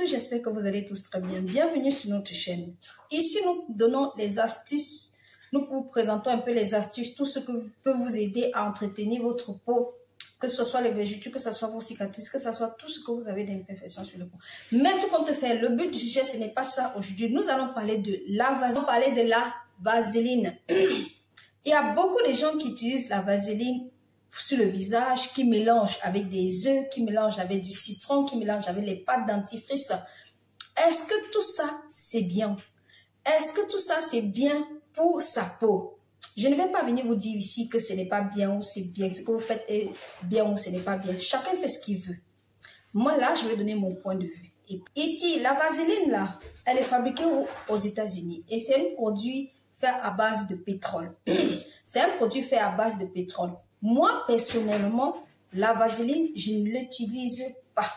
tous, j'espère que vous allez tous très bien. Bienvenue sur notre chaîne. Ici, nous donnons les astuces, nous vous présentons un peu les astuces, tout ce que peut vous aider à entretenir votre peau, que ce soit les vergetures, que ce soit vos cicatrices, que ce soit tout ce que vous avez d'imperfection sur le peau. Mais tout compte fait, le but du sujet, ce n'est pas ça aujourd'hui. Nous allons parler de la vaseline. Il y a beaucoup de gens qui utilisent la vaseline sur le visage, qui mélangent avec des œufs, qui mélangent avec du citron, qui mélangent avec les pâtes dentifrice. Est-ce que tout ça, c'est bien? Est-ce que tout ça, c'est bien pour sa peau? Je ne vais pas venir vous dire ici que ce n'est pas bien ou c'est bien, ce que vous faites est bien ou ce n'est pas bien. Chacun fait ce qu'il veut. Moi, là, je vais donner mon point de vue. Et ici, la vaseline, là, elle est fabriquée aux États-Unis et c'est un produit fait à base de pétrole. C'est un produit fait à base de pétrole. Moi, personnellement, la vaseline, je ne l'utilise pas.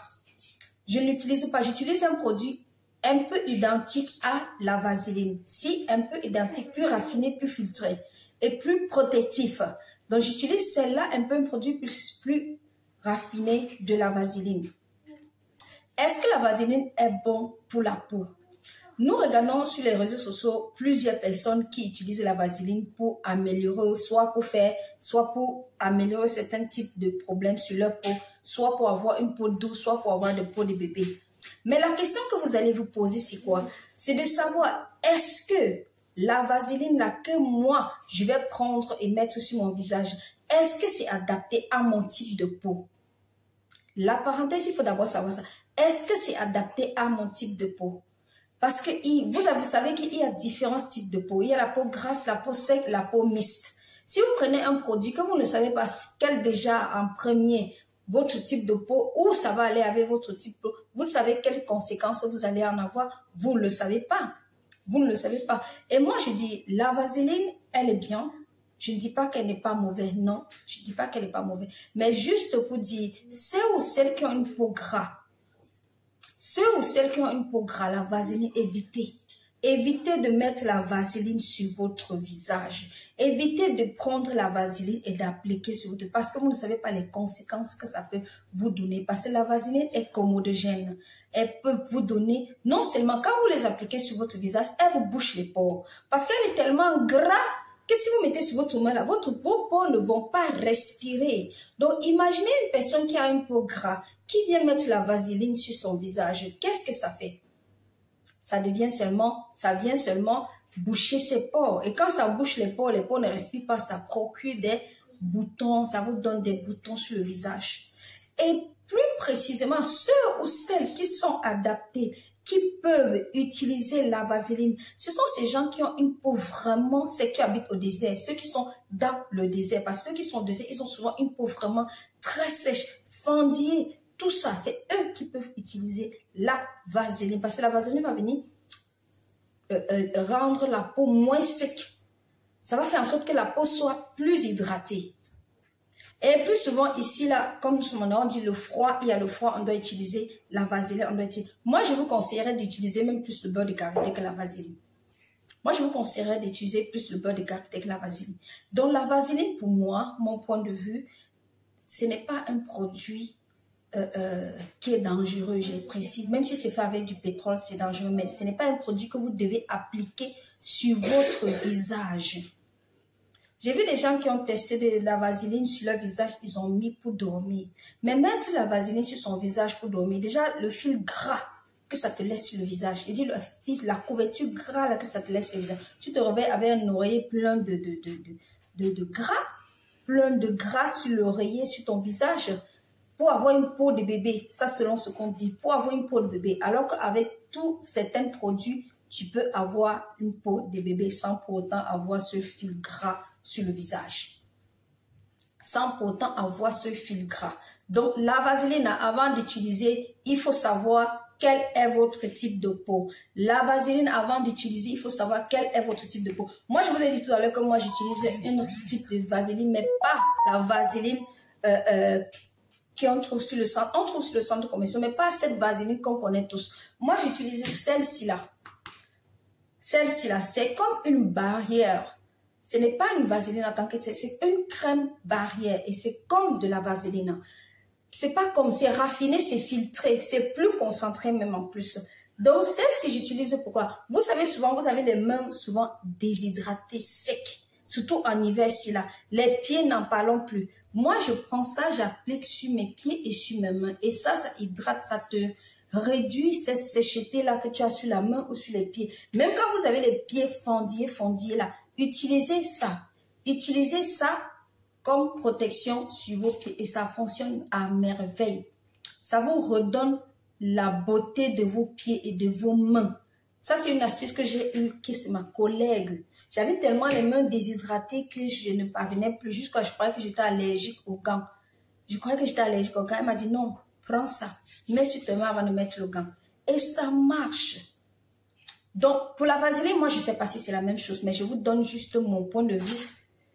Je ne l'utilise pas. J'utilise un produit un peu identique à la vaseline. Si, un peu identique, plus raffiné, plus filtré et plus protectif. Donc, j'utilise celle-là, un peu un produit plus raffiné de la vaseline. Est-ce que la vaseline est bon pour la peau? Nous regardons sur les réseaux sociaux plusieurs personnes qui utilisent la vaseline pour améliorer, soit pour améliorer certains types de problèmes sur leur peau, soit pour avoir une peau douce, soit pour avoir des peaux de bébé. Mais la question que vous allez vous poser, c'est quoi? C'est de savoir, est-ce que la vaseline là que moi, je vais prendre et mettre sur mon visage, est-ce que c'est adapté à mon type de peau? La parenthèse, il faut d'abord savoir ça. Est-ce que c'est adapté à mon type de peau? Parce que vous savez qu'il y a différents types de peau. Il y a la peau grasse, la peau sec, la peau mixte. Si vous prenez un produit que vous ne savez pas quel déjà en premier votre type de peau, où ça va aller avec votre type de peau, vous savez quelles conséquences vous allez en avoir, vous ne le savez pas. Vous ne le savez pas. Et moi, je dis, la vaseline, elle est bien. Je ne dis pas qu'elle n'est pas mauvaise, non. Je ne dis pas qu'elle n'est pas mauvaise. Mais juste pour dire, ceux ou celles qui ont une peau grasse, ceux ou celles qui ont une peau grasse, la vaseline, évitez. Évitez de mettre la vaseline sur votre visage. Évitez de prendre la vaseline et d'appliquer sur votre... Parce que vous ne savez pas les conséquences que ça peut vous donner. Parce que la vaseline est commodogène. Elle peut vous donner... Non seulement quand vous les appliquez sur votre visage, elle vous bouche les pores. Parce qu'elle est tellement gras que si vous mettez sur votre main là, vos peaux ne vont pas respirer. Donc, imaginez une personne qui a une peau gras, qui vient mettre la vaseline sur son visage. Qu'est-ce que ça fait? Ça vient seulement boucher ses pores. Et quand ça bouche les pores ne respirent pas, ça procure des boutons, ça vous donne des boutons sur le visage. Et plus précisément, ceux ou celles qui sont adaptés, qui peuvent utiliser la vaseline, ce sont ces gens qui ont une peau vraiment, ceux qui habitent au désert, ceux qui sont dans le désert. Parce que ceux qui sont au désert, ils ont souvent une peau vraiment très sèche, fendillée. Tout ça, c'est eux qui peuvent utiliser la vaseline. Parce que la vaseline va venir rendre la peau moins sec. Ça va faire en sorte que la peau soit plus hydratée. Et plus souvent ici, là, comme on dit le froid, il y a le froid, on doit utiliser la vaseline. Moi, je vous conseillerais d'utiliser même plus le beurre de karité que la vaseline. Moi, je vous conseillerais d'utiliser plus le beurre de karité que la vaseline. Donc, la vaseline, pour moi, mon point de vue, ce n'est pas un produit qui est dangereux, je le précise. Même si c'est fait avec du pétrole, c'est dangereux. Mais ce n'est pas un produit que vous devez appliquer sur votre visage. J'ai vu des gens qui ont testé de la vaseline sur leur visage, ils ont mis pour dormir. Mais mettre la vaseline sur son visage pour dormir, déjà le fil gras que ça te laisse sur le visage, je dis le fil, la couverture gras là, que ça te laisse sur le visage. Tu te réveilles avec un oreiller plein de gras sur l'oreiller, sur ton visage, pour avoir une peau de bébé. Ça selon ce qu'on dit, pour avoir une peau de bébé. Alors qu'avec tous certains produits, tu peux avoir une peau de bébé sans pour autant avoir ce fil gras sur le visage. Sans pour autant avoir ce fil gras. Donc, la vaseline, avant d'utiliser, il faut savoir quel est votre type de peau. La vaseline, avant d'utiliser, il faut savoir quel est votre type de peau. Moi, je vous ai dit tout à l'heure que moi, j'utilise un autre type de vaseline, mais pas la vaseline qu'on trouve sur le centre. On trouve sur le centre de commerciaux, mais pas cette vaseline qu'on connaît tous. Moi, j'utilise celle-ci là. Celle-ci là, c'est comme une barrière. Ce n'est pas une vaseline en tant que telle, c'est une crème barrière et c'est comme de la vaseline. c'est pas comme, c'est raffiné, c'est filtré, c'est plus concentré même en plus. Donc, celle-ci, j'utilise pourquoi? Vous savez, souvent, vous avez les mains souvent déshydratées, secs. Surtout en hiver, ici, là. Les pieds, n'en parlons plus. Moi, je prends ça, j'applique sur mes pieds et sur mes mains. Et ça hydrate, ça te réduit cette sécheté-là que tu as sur la main ou sur les pieds. Même quand vous avez les pieds fendillés, là, utilisez ça. Utilisez ça comme protection sur vos pieds. Et ça fonctionne à merveille. Ça vous redonne la beauté de vos pieds et de vos mains. Ça, c'est une astuce que j'ai eue, que c'est ma collègue. J'avais tellement les mains déshydratées que je ne parvenais plus. Jusqu'à je croyais que j'étais allergique aux gants. Je croyais que j'étais allergique aux gants. Elle m'a dit non, prends ça. Mets sur tes mains avant de mettre le gant. Et ça marche. Donc, pour la vaseline, moi, je ne sais pas si c'est la même chose, mais je vous donne juste mon point de vue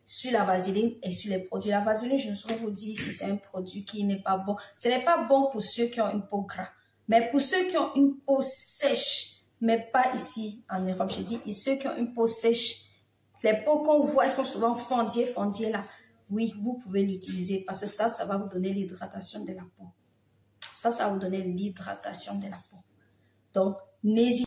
sur la vaseline et sur les produits. La vaseline, je ne saurais vous dire si c'est un produit qui n'est pas bon. Ce n'est pas bon pour ceux qui ont une peau grasse. Mais pour ceux qui ont une peau sèche, mais pas ici en Europe, je dis, et ceux qui ont une peau sèche, les peaux qu'on voit sont souvent fendillées là. Oui, vous pouvez l'utiliser parce que ça va vous donner l'hydratation de la peau. Ça va vous donner l'hydratation de la peau. Donc, n'hésitez